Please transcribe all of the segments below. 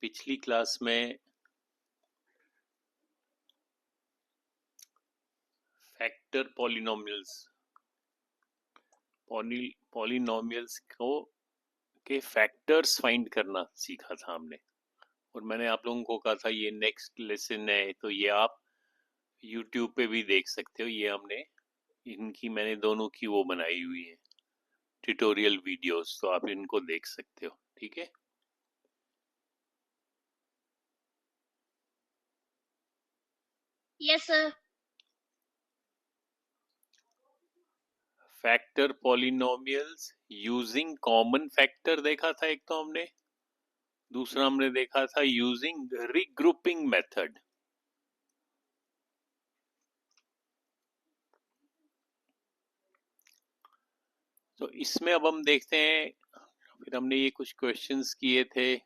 पिछली क्लास में factor polynomials को के फैक्टर्स फाइंड करना सीखा था हमने। और मैंने आप लोगों को कहा था ये नेक्स्ट लेसन है, तो ये आप YouTube पे भी देख सकते हो। ये मैंने दोनों की वो बनाई हुई है ट्यूटोरियल वीडियोस, तो आप इनको देख सकते हो। ठीक है, yes sir. Factor polynomials using common factor देखा था एक तो हमने। दूसरा हमने देखा था यूजिंग रीग्रुपिंग मेथड। तो इसमें अब हम देखते हैं, फिर हमने ये कुछ क्वेश्चंस किए थे।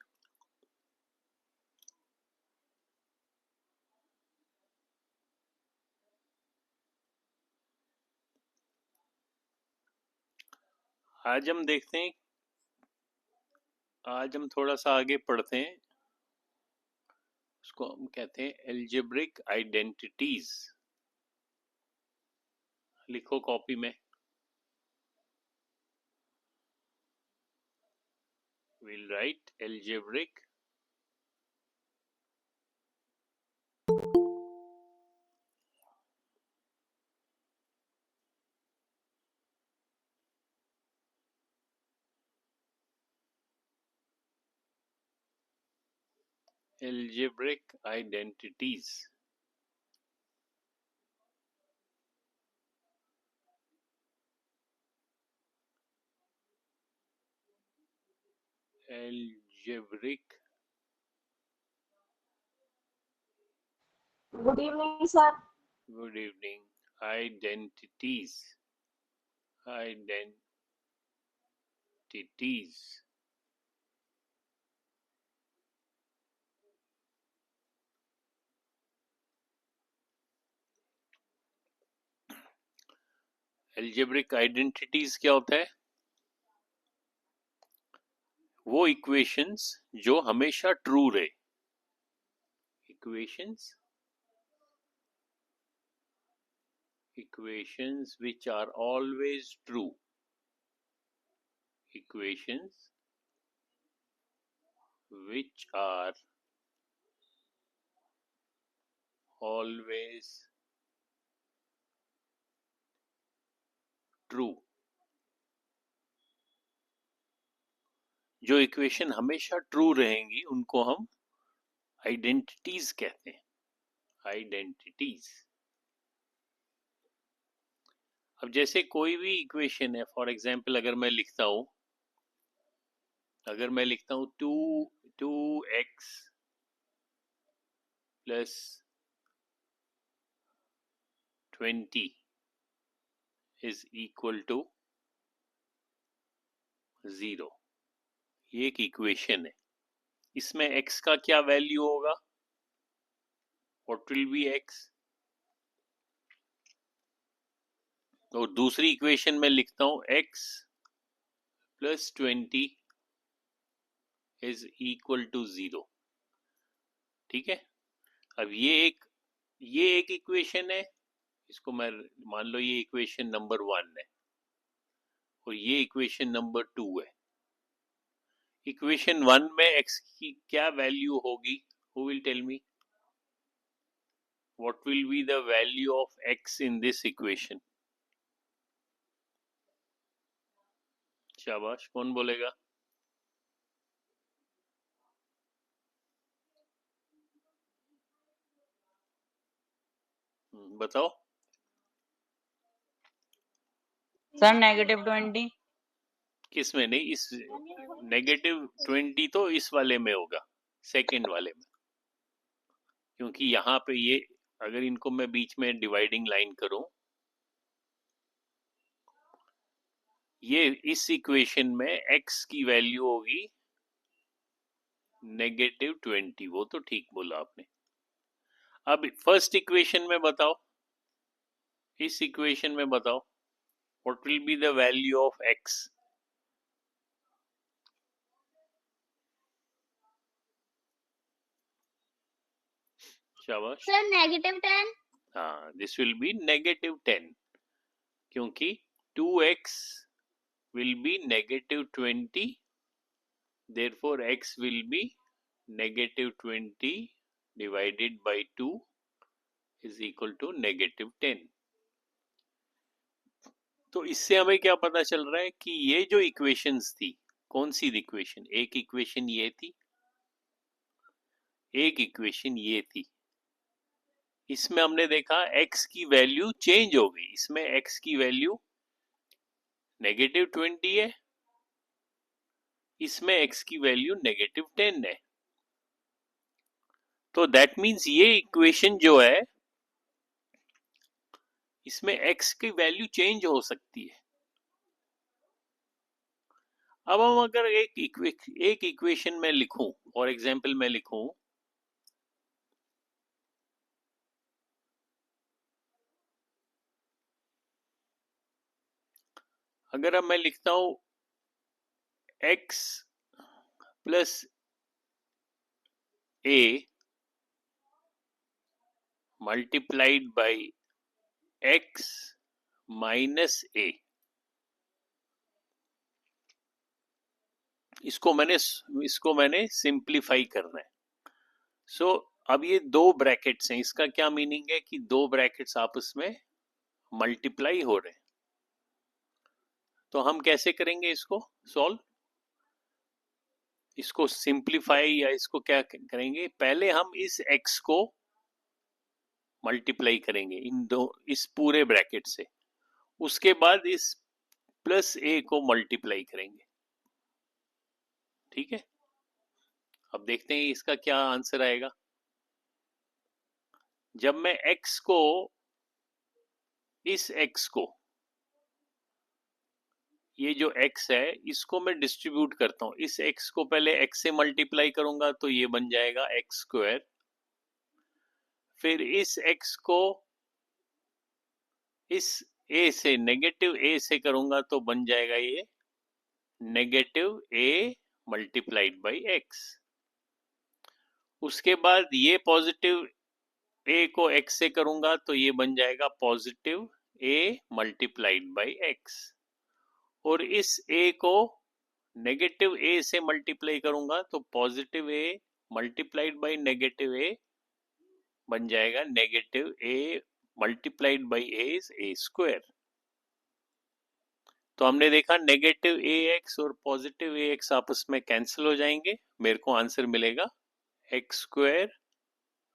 आज हम देखते हैं, आज हम थोड़ा सा आगे पढ़ते हैं। उसको हम कहते हैं एल्जेब्रिक आइडेंटिटीज। लिखो कॉपी में, we'll write algebraic identities. Algebraic good evening sir. good evening identities identities algebraic identities क्या होता है? वो इक्वेशंस जो हमेशा ट्रू रहे। equations which are always true. Equations which are always true. जो इक्वेशन हमेशा ट्रू रहेंगी उनको हम आइडेंटिटीज कहते हैं। आइडेंटिटीज। अब जैसे कोई भी इक्वेशन है, फॉर एग्जांपल अगर मैं लिखता हूं 2x plus 20 is equal to 0, ये एक इक्वेशन है। इसमें x का क्या वैल्यू होगा? What will be x? और दूसरी इक्वेशन में लिखता हूं x plus 20 is equal to 0। ठीक है, अब ये एक इक्वेशन है। इसको मैं मान लो ये इक्वेशन नंबर 1 है और ये इक्वेशन नंबर 2 है। इक्वेशन 1 में x की क्या वैल्यू होगी? Who will tell me what will be the value of x in this equation? शाबाश, कौन बोलेगा? बताओ। सर -20। किस में? नहीं, इस -20 तो इस वाले में होगा, सेकंड वाले में। क्योंकि यहाँ पे ये, अगर इनको मैं बीच में डिवाइडिंग लाइन करूं, ये इस इक्वेशन में x की वैल्यू होगी -20। वो तो ठीक बोला आपने। अब फर्स्ट इक्वेशन में बताओ, इस इक्वेशन में बताओ what will be the value of x? शाबाश। सर -10। हाँ, दिस विल बी -10 क्योंकि 2x will be -20, therefore x will be -20 divided by 2 is equal to -10। तो इससे हमें क्या पता चल रहा है कि ये जो इक्वेशंस थी, कौन सी इक्वेशन, एक इक्वेशन ये थी, एक इक्वेशन ये थी। इसमें हमने देखा x की वैल्यू चेंज हो गई, इसमें x की वैल्यू -20 है, इसमें x की वैल्यू -10 है। तो दैट मीन्स ये इक्वेशन जो है इसमें x की वैल्यू चेंज हो सकती है। अब हम अगर एक इक्वेशन में लिखूं, फॉर एग्जांपल में लिखूं अगर अब मैं लिखता हूं x plus a multiplied by x minus a, इसको मैंने सिंप्लीफाई करना है। सो अब ये दो ब्रैकेट्स हैं, इसका क्या मीनिंग है कि दो ब्रैकेट्स आपस में मल्टीप्लाई हो रहे हैं। तो हम कैसे करेंगे इसको सॉल्व, इसको सिंप्लीफाई या इसको क्या करेंगे, पहले हम इस x को मल्टीप्लाई करेंगे इस पूरे ब्रैकेट से, उसके बाद इस प्लस a को मल्टीप्लाई करेंगे। ठीक है, अब देखते हैं इसका क्या आंसर आएगा। जब मैं x को इस x को, ये जो x है इसको मैं डिस्ट्रीब्यूट करता हूं, इस x को पहले x से मल्टीप्लाई करूंगा तो ये बन जाएगा x², फिर इस x को इस a से नेगेटिव a से करूंगा तो बन जाएगा ये negative a multiplied by x। उसके बाद ये पॉजिटिव a को x से करूंगा तो ये बन जाएगा positive a multiplied by x, और इस a को नेगेटिव a से मल्टीप्लाई करूंगा तो positive a multiplied by negative a बन जाएगा negative a multiplied by a is a²। तो हमने देखा नेगेटिव ax और पॉजिटिव ax आपस में कैंसिल हो जाएंगे, मेरे को आंसर मिलेगा x²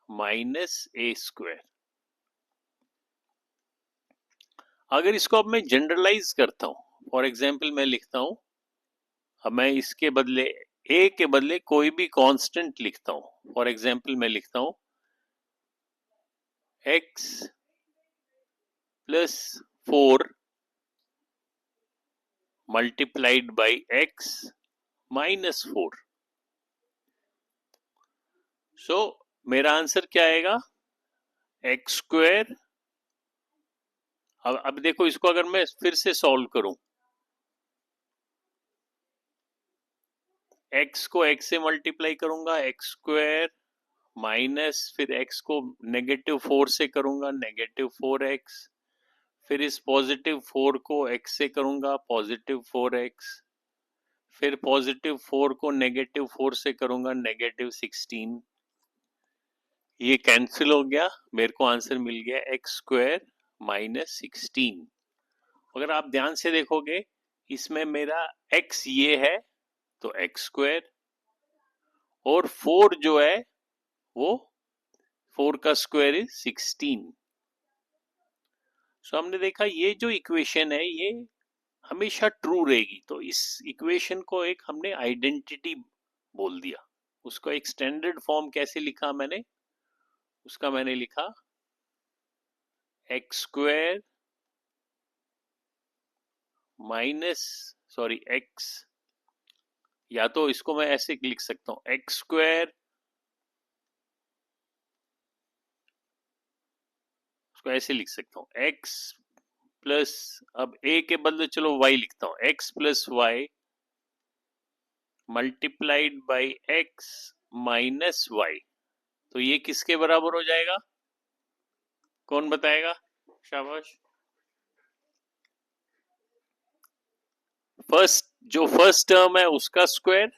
माइनस a²। अगर इसको अब मैं जनरलाइज करता हूं, फॉर एग्जाम्पल मैं लिखता हूं, अब मैं इसके बदले a के बदले कोई भी कांस्टेंट लिखता हूं, फॉर एग्जाम्पल मैं लिखता हूं x plus 4 multiplied by x minus 4। सो मेरा आंसर क्या आएगा x²। अब देखो इसको अगर मैं फिर से सॉल्व करूं, x को x से मल्टीप्लाई करूंगा x² माइनस, फिर x को -4 से करूंगा -4x, फिर इस +4 को x से करूंगा +4x, फिर +4 को -4 से करूंगा -16। ये कैंसिल हो गया, मेरे को आंसर मिल गया x² माइनस 16। अगर आप ध्यान से देखोगे इसमें मेरा x ये है तो x² और 4 जो है वो 4 का स्क्वायर इज 16। सो हमने देखा ये जो इक्वेशन है ये हमेशा ट्रू रहेगी, तो इस इक्वेशन को एक हमने आइडेंटिटी बोल दिया। उसको एक स्टैंडर्ड फॉर्म कैसे लिखा मैंने, उसका मैंने लिखा x² माइनस x, या तो इसको मैं ऐसे लिख सकता हूं x², उसको ऐसे लिख सकता हूं x प्लस, अब a के बदले चलो y लिखता हूं x plus y multiplied by x minus y। तो ये किसके बराबर हो जाएगा? कौन बताएगा? शाबाश। फर्स्ट टर्म है उसका स्क्वायर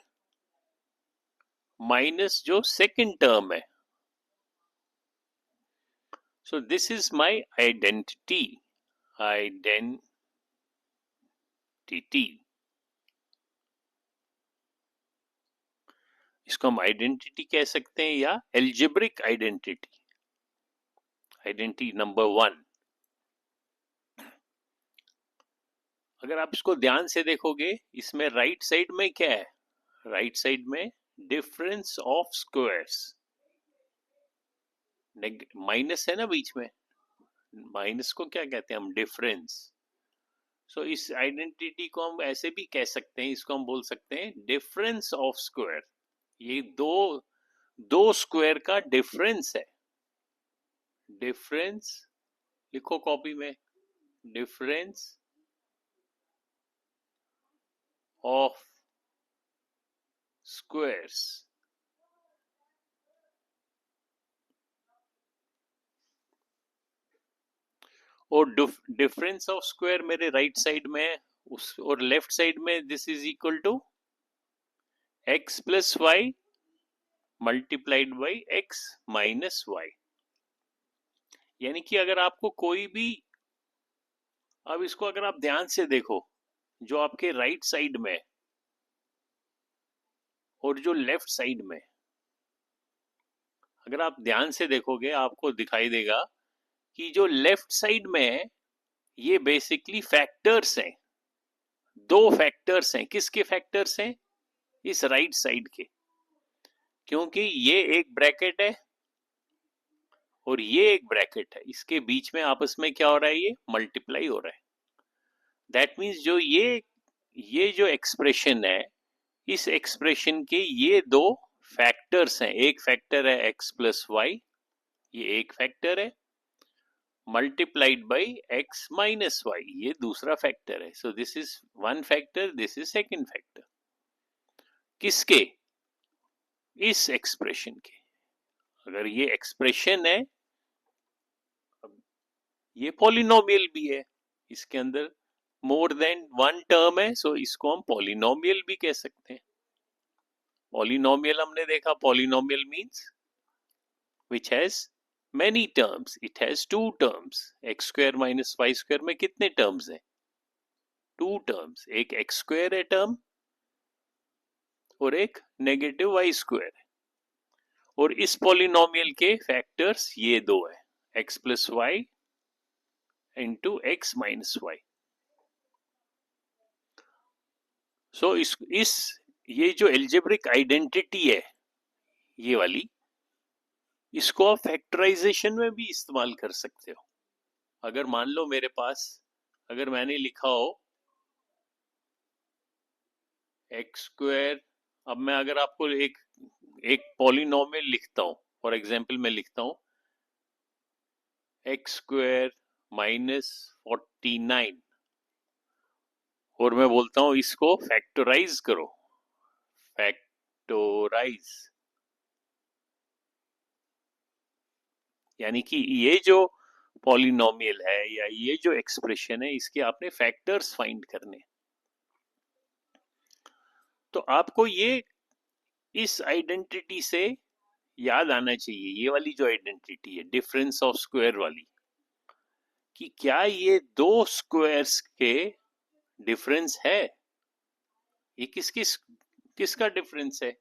माइनस जो सेकंड टर्म है। So this is my identity. इसको हम आइडेंटिटी कह सकते हैं या एल्जेब्रिक आइडेंटिटी। Identity number 1। अगर आप इसको ध्यान से देखोगे, इसमें राइट साइड में क्या है? राइट साइड में डिफरेंस ऑफ स्क्वायर्स। माइनस है ना बीच में, माइनस को क्या कहते हैं हम? डिफरेंस। सो इस आइडेंटिटी को हम ऐसे भी कह सकते हैं, इसको हम बोल सकते हैं डिफरेंस ऑफ स्क्वायर। ये दो स्क्वायर का डिफरेंस है। डिफरेंस लिखो कॉपी में, डिफरेंस ऑफ स्क्वायर्स। और डिफरेंस ऑफ स्क्वायर मेरे राइट साइड में उस, और लेफ्ट साइड में this is equal to x plus y multiplied by x minus y. यानी कि अगर आपको कोई भी, अब इसको अगर आप ध्यान से देखो, जो आपके राइट साइड में और जो लेफ्ट साइड में, अगर आप ध्यान से देखोगे आपको दिखाई देगा कि जो लेफ्ट साइड में है ये बेसिकली फैक्टर्स हैं। दो फैक्टर्स हैं। किसके फैक्टर्स हैं? इस राइट साइड के। क्योंकि ये एक ब्रैकेट है और ये एक ब्रैकेट है, इसके बीच में आपस में क्या हो रहा है? ये मल्टीप्लाई हो रहा है। दैट मीन्स जो ये जो एक्सप्रेशन है, इस एक्सप्रेशन के ये दो फैक्टर्स हैं। एक फैक्टर है x प्लस वाई, ये एक फैक्टर है, multiplied by x minus y, ये दूसरा फैक्टर है। So this is one factor, this is second factor. किसके? इस एक्सप्रेशन के। अगर ये एक्सप्रेशन है, ये पॉलिनोमियल भी है, इसके अंदर मोर देन वन टर्म है, सो इसको हम पॉलिनोमियल भी कह सकते हैं। पॉलिनोमियल हमने देखा, polynomial means which has many terms, it has two terms। x square minus y square में कितने टर्म्स हैं? Two terms. एक x square है टर्म और एक नेगेटिव y square है। और इस पॉलिनोमियल के फैक्टर्स ये दो है, x plus Y into X minus Y. So ये जो एल्जेब्रिक आइडेंटिटी है ये वाली, इसको आप फैक्टराइजेशन में भी इस्तेमाल कर सकते हो। अगर मान लो मेरे पास, अगर मैंने लिखा हो एक्स स्क्वायर, अब मैं अगर आपको एक पॉलिनोमियल लिखता हूं, फॉर एग्जांपल मैं लिखता हूं एक्स स्क्वायर माइनस 49 और मैं बोलता हूं इसको फैक्टराइज करो, फैक्टोराइज। यानी कि ये जो पॉलिनोमियल है या ये जो एक्सप्रेशन है, इसके आपने फैक्टर्स फाइंड करने। तो आपको ये इस आइडेंटिटी से याद आना चाहिए, ये वाली जो आइडेंटिटी है डिफरेंस ऑफ स्क्वायर वाली, कि क्या ये दो स्क्वायर्स के डिफरेंस है? ये किसका डिफरेंस है?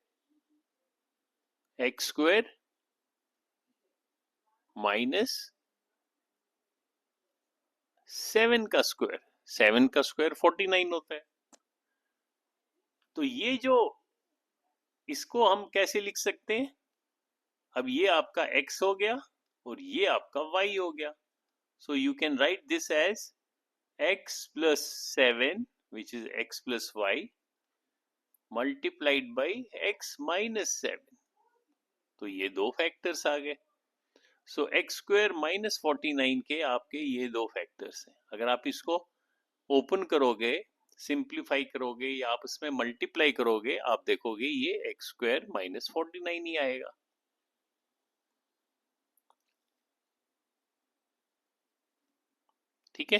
एक्स स्क्वायर माइनस 7 का स्क्वायर। 7 का स्क्वायर 49 होता है। तो ये जो, इसको हम कैसे लिख सकते हैं? अब ये आपका x हो गया और ये आपका y हो गया। So you can write this as x plus 7 which is x plus y multiplied by x minus 7। तो ये दो फैक्टर्स आ गए। सो एक्स स्क्वायर माइनस 49 के आपके ये दो फैक्टर्स हैं। अगर आप इसको ओपन करोगे, सिंप्लीफाई करोगे या आप इसमें मल्टीप्लाई करोगे, आप देखोगे ये एक्स स्क्वायर माइनस 49 ही आएगा। ठीक है।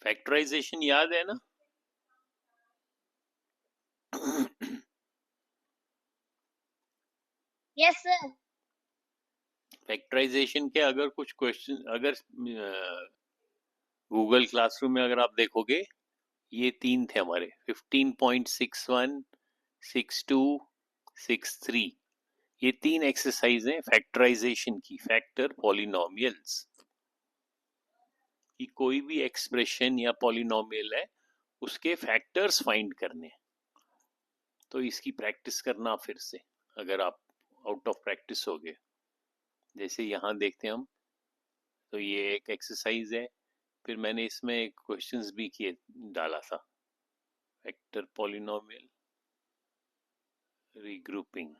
फैक्टराइजेशन याद है ना? Yes sir. फैक्टराइजेशन के अगर कुछ क्वेश्चन, अगर गूगल क्लासरूम में अगर आप देखोगे, ये 3 थे हमारे 15.61, 62, 63। ये 3 एक्सरसाइज हैं फैक्टराइजेशन की, फैक्टर पॉलिनोमियल्स कि कोई भी एक्सप्रेशन या पॉलिनोमियल है उसके फैक्टर्स फाइंड करने। तो इसकी प्रैक्टिस करना फिर से, अगर आप आउट ऑफ प्रैक्टिस हो गए। जैसे यहाँ देखते हैं हम, तो ये एक एक्सरसाइज है, फिर मैंने इसमें क्वेश्चंस भी किए, डाला था, फैक्टर पॉलिनोमियल रीग्रुपिंग।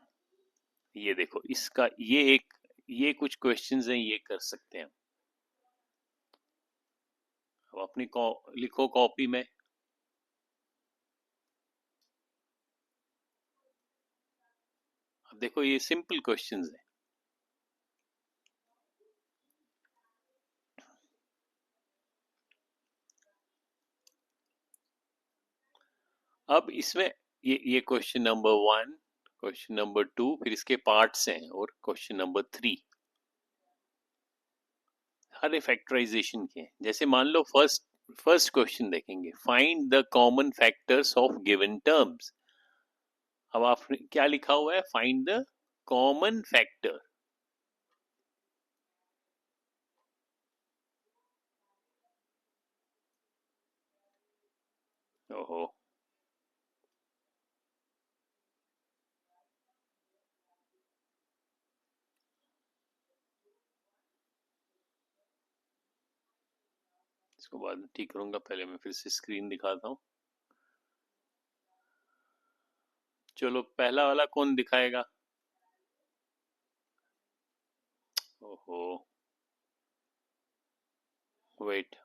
ये देखो, इसका ये कुछ क्वेश्चंस हैं, ये कर सकते हैं। अब अपनी लिखो कॉपी में, अब देखो ये सिंपल क्वेश्चंस हैं। अब इसमें ये क्वेश्चन नंबर 1, क्वेश्चन नंबर 2, फिर इसके पार्ट्स हैं, और क्वेश्चन नंबर 3 सारे फैक्टराइजेशन के हैं। जैसे मान लो फर्स्ट क्वेश्चन देखेंगे, find the common factors of given terms. अब आपने क्या लिखा हुआ है? Find the common factor. ओहो, इसको बाद में ठीक करूंगा, पहले मैं फिर से स्क्रीन दिखाता हूँ। चलो पहला वाला कौन दिखाएगा? ओहो, वेट,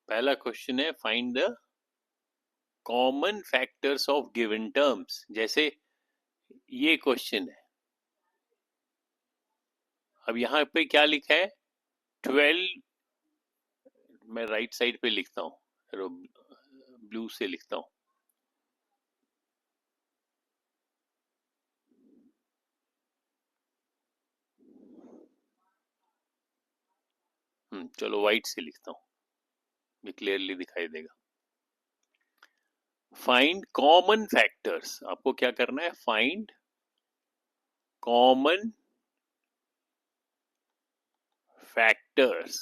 पहला क्वेश्चन है find the common factors of given terms. जैसे ये क्वेश्चन है, अब यहाँ पे क्या लिखा है? 12, मैं राइट साइड पे लिखता हूँ, ब्लू से लिखता हूँ। चलो व्हाइट से लिखता हूँ, ये क्लियरली दिखाई देगा। फाइंड कॉमन फैक्टर्स, आपको क्या करना है? Find common factors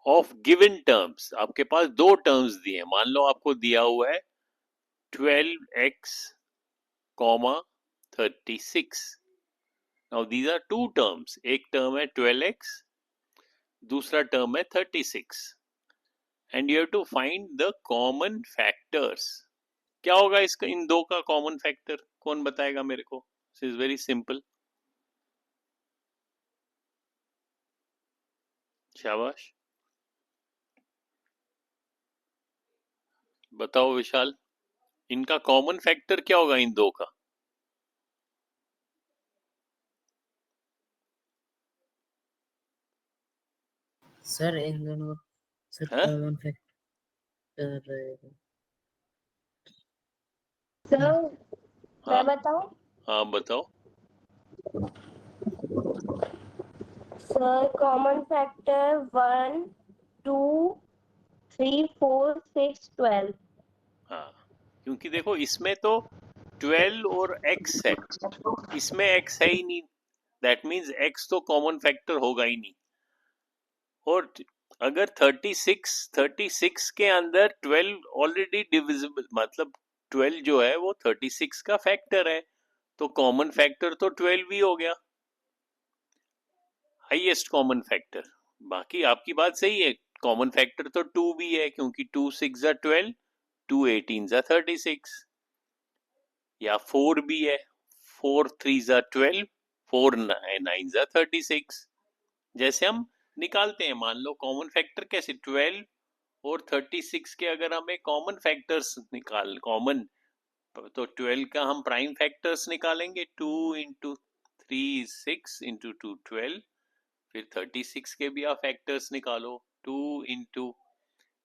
of given terms. आपके पास दो टर्म्स दिए हैं, मान लो आपको दिया हुआ है 12x, 36। Now these are two terms, एक टर्म है 12x, दूसरा टर्म है 36, and you have to find the common factors. क्या होगा इसका, इन दो का कॉमन फैक्टर? कौन बताएगा मेरे को? This is very simple. शाबाश, बताओ विशाल, इनका कॉमन फैक्टर क्या होगा इन दो का? सर इन दोनों सर कॉमन फैक्टर रहेगा। सर मैं बताऊं? हाँ बताओ। Sir common factor 1, 2, 3, 4, 6, 12। हाँ, क्योंकि देखो इसमें तो 12 और x है, इसमें x है ही नहीं, दैट मीन्स x तो कॉमन फैक्टर होगा ही नहीं। और अगर 36 के अंदर 12 ऑलरेडी डिविजिबल, मतलब 12 जो है वो 36 का फैक्टर है, तो कॉमन फैक्टर तो 12 ही हो गया, हाईएस्ट कॉमन फैक्टर। बाकी आपकी बात सही है, कॉमन फैक्टर तो 2 भी है, क्योंकि 2 6 जा 12, 2 18 जा 36, या 4 भी है, 4 3 जा 12, 4 9 जा 36। जैसे हम निकालते हैं, मान लो कॉमन फैक्टर कैसे, 12 और 36 के अगर हमें कॉमन फैक्टर्स निकाल, कॉमन तो 12 का हम प्राइम फैक्टर्स निकालेंगे, 2 इंटू 3 is 6, इंटू 2 12, फिर 36 के भी आप फैक्टर्स निकालो, 2 into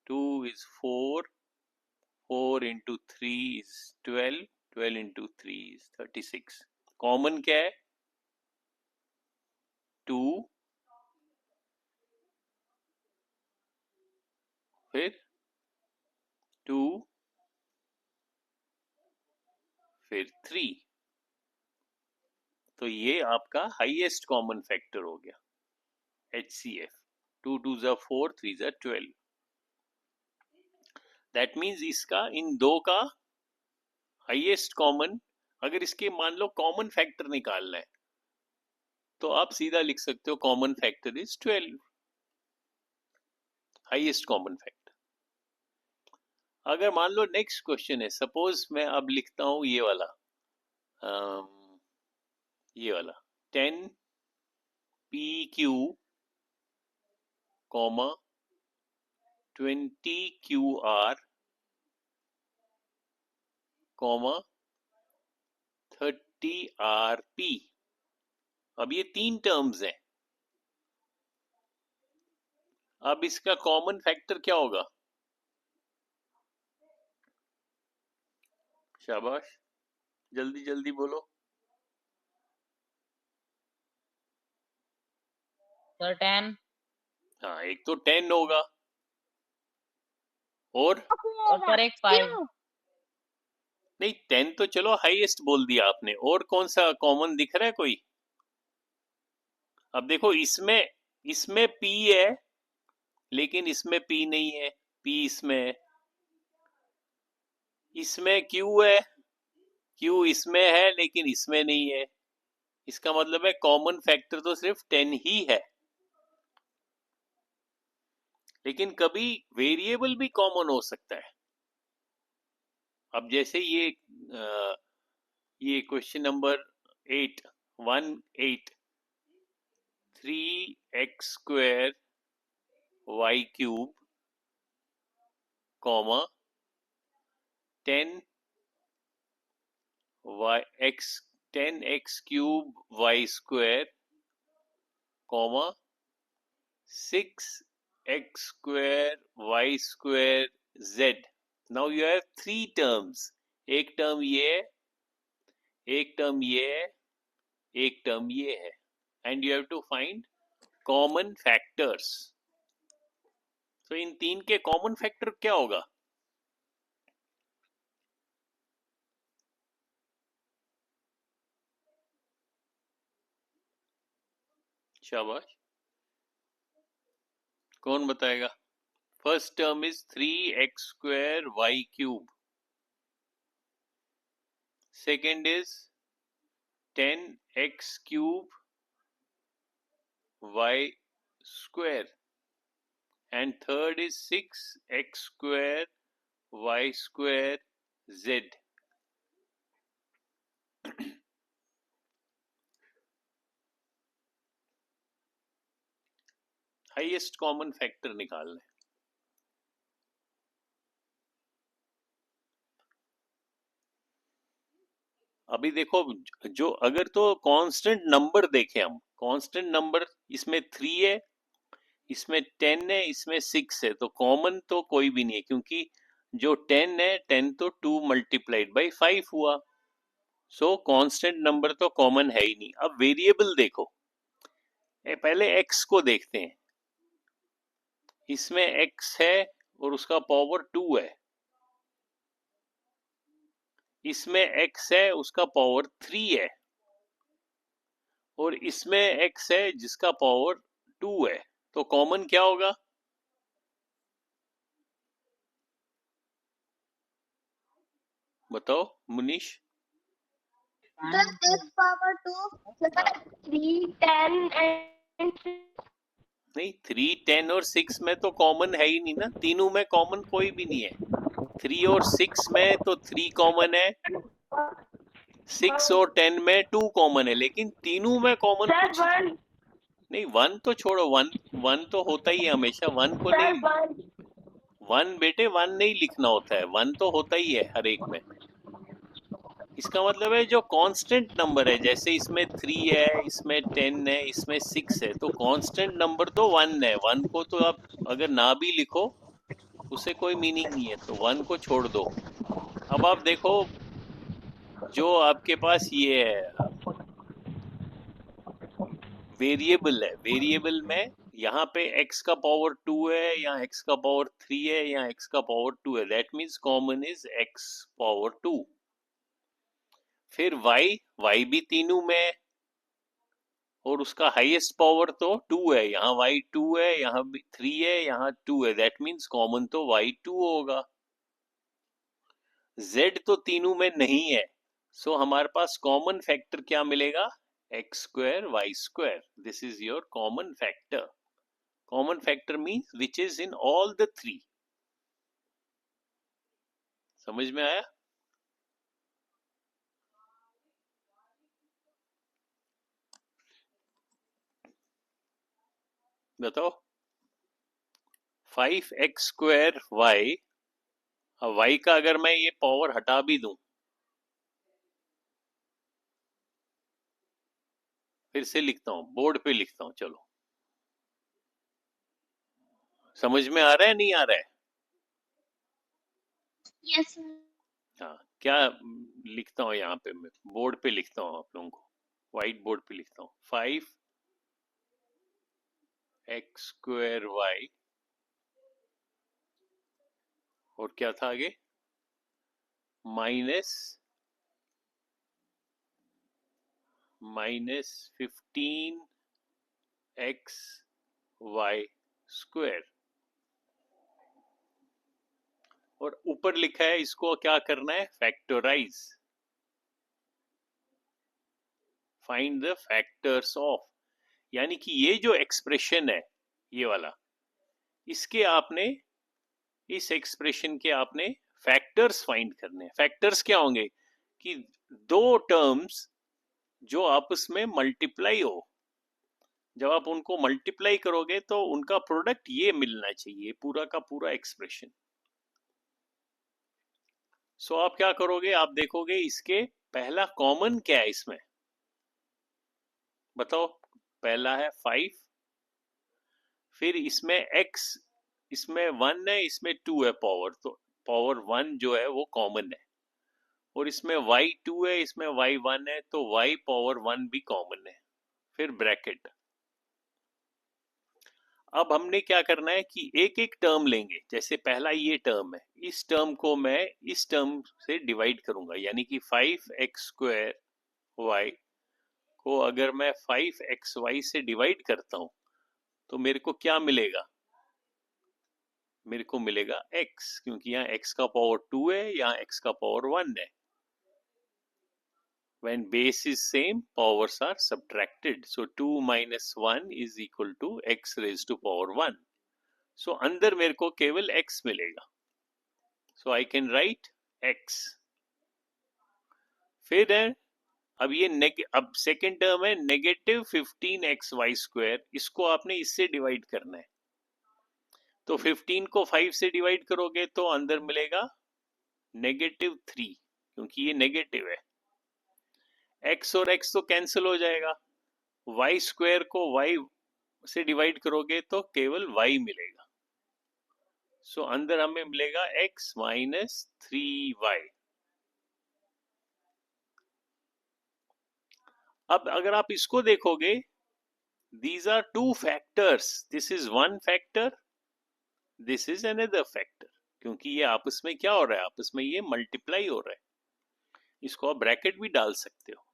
2 is 4, 4 into 3 is 12, 12 into 3 is 36। Common क्या है, 2, फिर 2, फिर 3, तो ये आपका हाईएस्ट कॉमन फैक्टर हो गया, HCF। 2 2 जा 4, 3 जा 12। दैट मीन्स इसका, इन दो का हाईएस्ट कॉमन, अगर इसके मान लो कॉमन फैक्टर निकालना है, तो आप सीधा लिख सकते हो common factor is 12, highest common factor. अगर मान लो नेक्स्ट क्वेश्चन है, सपोज मैं अब लिखता हूं ये वाला, ये वाला 10 PQ, 20 QR, 30 RP। अब ये 3 टर्म्स हैं, अब इसका कॉमन फैक्टर क्या होगा? शाबाश, जल्दी जल्दी बोलो। सर 10। हाँ, एक तो 10 होगा, और सर एक 5। नहीं, 10 तो चलो हाईएस्ट बोल दिया आपने, और कौन सा कॉमन दिख रहा है कोई? अब देखो, इसमें इसमें P है, लेकिन इसमें P नहीं है, P इसमें है। इसमें Q है, Q इसमें है लेकिन इसमें नहीं है। इसका मतलब है कॉमन फैक्टर तो सिर्फ 10 ही है, लेकिन कभी वेरिएबल भी कॉमन हो सकता है। अब जैसे ये question number 8, 18, 3x square y cube, 10 10x cube y square, 6x square y square z। Now you have 3 terms, एक टर्म ये है, एक टर्म ये है, एक टर्म ये है, and you have to find common factors। तो इन 3 के कॉमन फैक्टर क्या होगा? शाबाश, कौन बताएगा? First term is 3x square y cube, second is 10x cube y square, and third is 6x square y square z। Highest common factor निकालना है। अभी देखो, जो अगर तो कांस्टेंट नंबर देखें हम, कांस्टेंट नंबर इसमें 3 है, इसमें 10 है, इसमें 6 है, तो कॉमन तो कोई भी नहीं है, क्योंकि जो 10 है, 10 तो 2 मल्टीप्लाइड बाई 5 हुआ, सो कांस्टेंट नंबर तो कॉमन है ही नहीं। अब वेरिएबल देखो, पहले x को देखते हैं, इसमें x है और उसका पावर 2 है, इसमें x है उसका पावर 3 है, और इसमें x है जिसका पावर 2 है, तो कॉमन क्या होगा? बताओ मुनीश। X power 2, 3, 10 and 6। नहीं, 3, 10 और 6 में तो कॉमन है ही नहीं ना, तीनों में कॉमन कोई भी नहीं है। 3 और 6 में तो 3 कॉमन है, 6 और 10 में 2 कॉमन है, लेकिन तीनों में कॉमन सर कुछ वन, नहीं। 1 तो छोड़ो, 1 तो होता ही है हमेशा, 1 को सर नहीं। वन, 1 बेटे 1 नहीं लिखना होता है, 1 तो होता ही है हर एक में। इसका मतलब है जो कांस्टेंट नंबर है, जैसे इसमें 3 है, इसमें 10 है, इसमें 6 है, तो कांस्टेंट नंबर तो 1 है। 1 को तो आप अगर ना भी लिखो उससे कोई मीनिंग नहीं है, तो 1 को छोड़ दो। अब आप देखो, जो आपके पास ये है वेरिएबल है, वेरिएबल में यहाँ पे x का पावर 2 है, यहाँ x का पावर 3 है, यहाँ x का पावर 2 है, that means common is x power 2। फिर y भी तीनों में है और उसका हाईएस्ट पावर तो 2 है, यहाँ y 2 है, यहाँ भी 3 है, यहाँ 2 है, दैट मीन्स कॉमन तो y 2 होगा। z तो तीनों में नहीं है, सो हमारे पास कॉमन फैक्टर क्या मिलेगा, x square y square. This is your common factor. Common factor means which is in all the 3। समझ में आया? बताओ। 5x स्क्वायर y, अब y का अगर मैं ये पावर हटा भी दूं, फिर से लिखता हूं, बोर्ड पे लिखता हूं, चलो। समझ में आ रहा है, नहीं आ रहा है? यस हाँ, क्या लिखता हूं यहाँ पे, मैं बोर्ड पे लिखता हूं आप लोगों को, व्हाइट बोर्ड पे लिखता हूं। 5x स्क्वायर y, और क्या था आगे, माइनस 15x y स्क्वायर, और ऊपर लिखा है इसको क्या करना है, factorise, find the factors of. यानी कि ये जो एक्सप्रेशन है ये वाला, इसके आपने, इस एक्सप्रेशन के आपने फैक्टर्स फाइंड करने हैं। फैक्टर्स क्या होंगे कि दो टर्म्स जो आपस में मल्टीप्लाई हो, जब आप उनको मल्टीप्लाई करोगे तो उनका प्रोडक्ट ये मिलना चाहिए, पूरा का पूरा एक्सप्रेशन। सो आप क्या करोगे, आप देखोगे इसके पहला कॉमन क्या है इसमें, बताओ। पहला है 5, फिर इसमें x, इसमें 1 है, इसमें 2 है पावर, तो पावर 1 जो है वो कॉमन है, और इसमें y 2 है, इसमें y 1 है, तो y पावर 1 भी कॉमन है, फिर ब्रैकेट। अब हमने क्या करना है कि एक एक टर्म लेंगे, जैसे पहला ये टर्म है, इस टर्म को मैं इस टर्म से डिवाइड करूंगा, यानी कि 5x स्क्वायर y को अगर मैं 5xy से डिवाइड करता हूं तो मेरे को क्या मिलेगा, मेरे को मिलेगा x, क्योंकि यहाँ x का पावर 2 है, यहाँ x का पावर 1 है। When base is same, powers are subtracted. So 2 minus 1 is equal to x raised to power 1. So अंदर मेरे को केवल x मिलेगा. So I can write x. फिर है, अब ये अब सेकेंड टर्म है नेगेटिव 15xy स्क्वायर, इसको आपने इससे डिवाइड करना है। तो 15 को 5 से डिवाइड करोगे तो अंदर मिलेगा नेगेटिव 3, क्योंकि ये नेगेटिव है। x और x तो कैंसिल हो जाएगा, y स्क्वायर को y से डिवाइड करोगे तो केवल y मिलेगा। सो अंदर हमें मिलेगा x माइनस 3y। अब अगर आप इसको देखोगे, these are two factors, this is one factor, this is another factor, क्योंकि ये आपस में क्या हो रहा है, आपस में ये मल्टीप्लाई हो रहा है। इसको आप ब्रैकेट भी डाल सकते हो।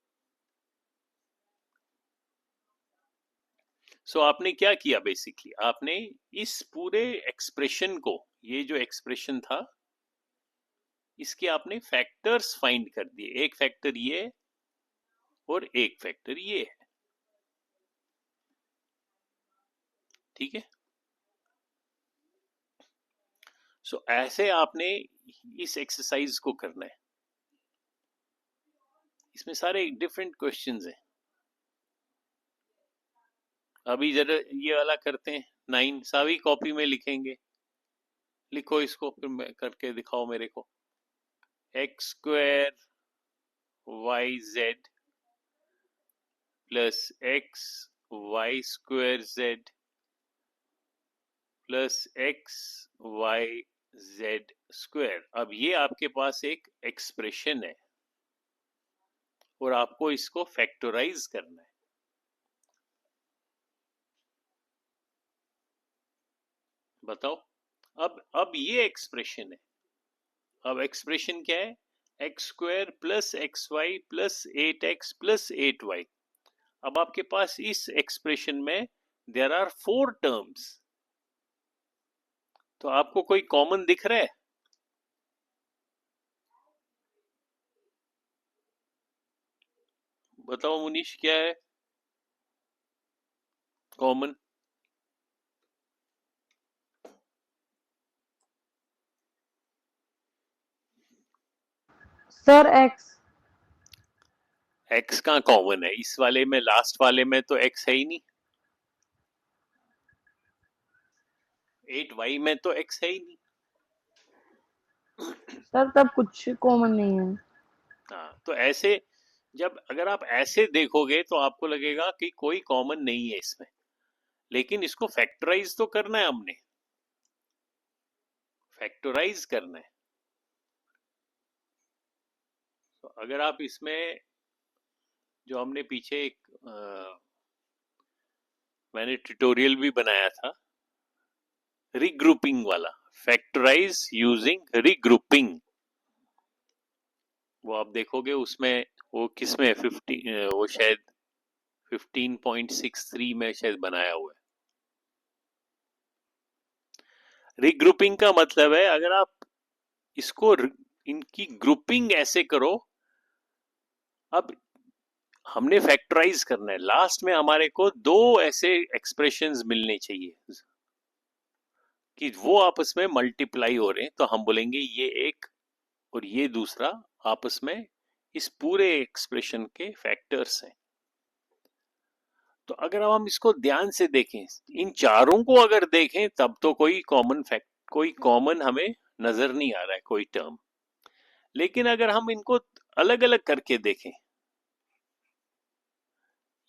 सो आपने क्या किया, बेसिकली आपने इस पूरे एक्सप्रेशन को, ये जो एक्सप्रेशन था इसके आपने फैक्टर्स फाइंड कर दिए, एक फैक्टर ये और एक फैक्टर ये है। ठीक है। सो ऐसे आपने इस एक्सरसाइज को करना है। इसमें सारे डिफरेंट क्वेश्चंस हैं। अभी जरा ये वाला करते हैं 9, सभी कॉपी में लिखेंगे। लिखो इसको, फिर करके दिखाओ मेरे को। X square y z plus x y square z plus x y z square. अब ये आपके पास एक एक्सप्रेशन है और आपको इसको फैक्टराइज करना है। बताओ, अब ये एक्सप्रेशन है। अब एक्सप्रेशन क्या है? X square plus x y plus 8x plus 8y। अब आपके पास इस एक्सप्रेशन में देयर आर 4 टर्म्स। तो आपको कोई कॉमन दिख रहा है? बताओ मुनीश, क्या है कॉमन? Sir x. एक्स कहाँ कॉमन है? इस वाले में, लास्ट वाले में तो एक्स है ही नहीं। 8y में तो एक्स है ही नहीं। सर तब कुछ कॉमन नहीं है। हाँ, तो ऐसे जब अगर आप ऐसे देखोगे तो आपको लगेगा कि कोई कॉमन नहीं है इसमें, लेकिन इसको फैक्टराइज तो करना है हमने। फैक्टराइज करना है। तो अगर आप इसमें जो हमने पीछे एक मैंने ट्यूटोरियल भी बनाया था रीग्रुपिंग वाला, फैक्टराइज यूजिंग रीग्रुपिंग, वो आप देखोगे उसमें वो किसमें 50 वो शायद 15.63 में शायद बनाया हुआ है। रीग्रुपिंग का मतलब है अगर आप इसको इनकी ग्रुपिंग ऐसे करो। अब हमने फैक्टराइज करना है, लास्ट में हमारे को 2 ऐसे एक्सप्रेशंस मिलने चाहिए कि वो आपस में मल्टीप्लाई हो रहे हैं, तो हम बोलेंगे ये एक और ये दूसरा आपस में इस पूरे एक्सप्रेशन के फैक्टर्स हैं। तो अगर हम इसको ध्यान से देखें, इन चारों को अगर देखें, तब तो कोई कॉमन हमें नजर नहीं आ रहा है कोई टर्म। लेकिन अगर हम इनको अलग अलग करके देखें,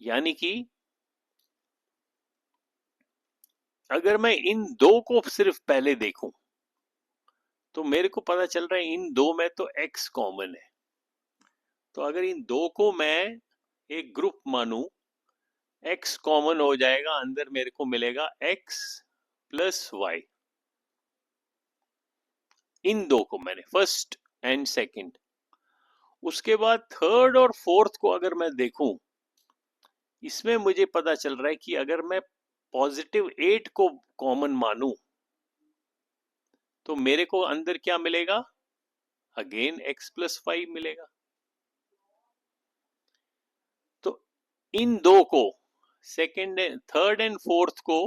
यानी कि अगर मैं इन 2 को सिर्फ पहले देखूं तो मेरे को पता चल रहा है इन 2 में तो x कॉमन है। तो अगर इन 2 को मैं एक ग्रुप मानूं, x कॉमन हो जाएगा, अंदर मेरे को मिलेगा x प्लस वाई। इन 2 को मैंने फर्स्ट एंड सेकंड। उसके बाद थर्ड और फोर्थ को अगर मैं देखूं, इसमें मुझे पता चल रहा है कि अगर मैं पॉजिटिव 8 को कॉमन मानूं तो मेरे को अंदर क्या मिलेगा? अगेन x प्लस 5 मिलेगा। तो इन 2 को, सेकंड, थर्ड एंड फोर्थ को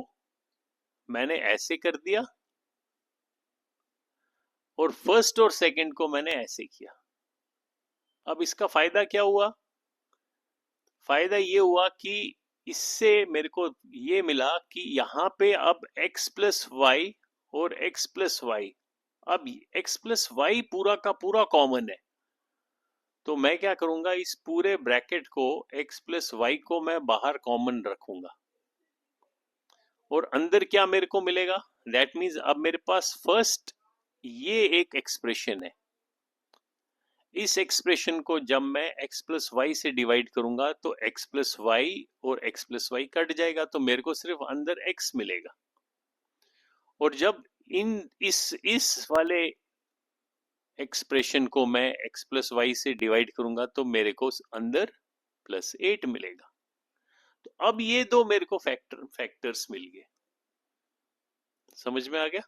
मैंने ऐसे कर दिया और फर्स्ट और सेकंड को मैंने ऐसे किया। अब इसका फायदा क्या हुआ? फायदा ये हुआ कि इससे मेरे को ये मिला कि यहाँ पे अब x प्लस वाई और x प्लस वाई, अब x प्लस वाई पूरा का पूरा कॉमन है। तो मैं क्या करूंगा, इस पूरे ब्रैकेट को x प्लस वाई को मैं बाहर कॉमन रखूंगा और अंदर क्या मेरे को मिलेगा? दैट मीन्स अब मेरे पास फर्स्ट ये एक एक्सप्रेशन है। इस एक्सप्रेशन को जब मैं x प्लस वाई से डिवाइड करूंगा तो x प्लस वाई और x प्लस वाई कट जाएगा, तो मेरे को सिर्फ अंदर x मिलेगा। और जब इस वाले एक्सप्रेशन को मैं x प्लस वाई से डिवाइड करूंगा तो मेरे को अंदर प्लस 8 मिलेगा। तो अब ये 2 मेरे को फैक्टर्स मिल गए। समझ में आ गया?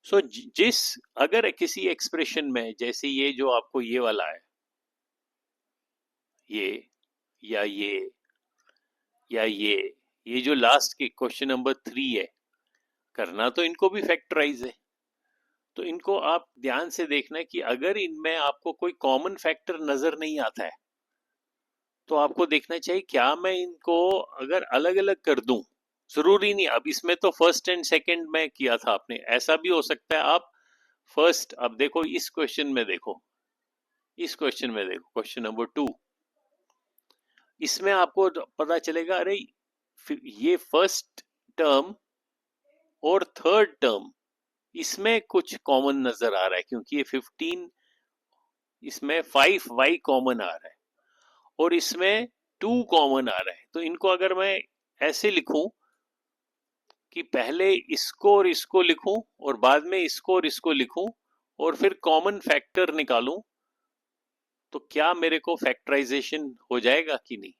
सो जिस अगर किसी एक्सप्रेशन में, जैसे ये जो आपको ये वाला है, ये या ये या ये ये जो लास्ट के क्वेश्चन नंबर 3 है, करना तो इनको भी फैक्टराइज है, तो इनको आप ध्यान से देखना कि अगर इनमें आपको कोई कॉमन फैक्टर नजर नहीं आता है तो आपको देखना चाहिए क्या मैं इनको अगर अलग अलग कर दूं, जरूरी नहीं, अब इसमें तो फर्स्ट एंड सेकंड में किया था आपने, ऐसा भी हो सकता है आप फर्स्ट, अब देखो इस क्वेश्चन में देखो, इस क्वेश्चन में देखो क्वेश्चन नंबर 2, इसमें आपको पता चलेगा अरे ये फर्स्ट टर्म और थर्ड टर्म इसमें कुछ कॉमन नजर आ रहा है, क्योंकि ये 15, इसमें 5y कॉमन आ रहा है और इसमें 2 कॉमन आ रहा है, तो इनको अगर मैं ऐसे लिखूं कि पहले इसको और इसको लिखूं और बाद में इसको और इसको लिखूं और फिर कॉमन फैक्टर निकालूं, तो क्या मेरे को फैक्टराइजेशन हो जाएगा कि नहीं।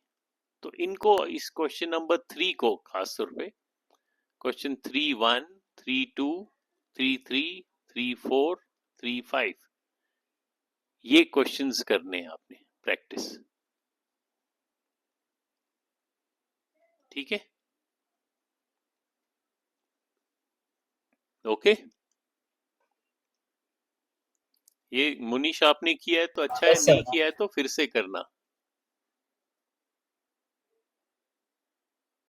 तो इनको इस क्वेश्चन नंबर 3 को खास तौर पे क्वेश्चन 3.1, 3.2, 3.3, 3.4, 3.5 ये क्वेश्चंस करने हैं आपने प्रैक्टिस, ठीक है, ओके। ये मुनीश आपने किया है तो अच्छा है, Yes, sir. नहीं किया है तो फिर से करना।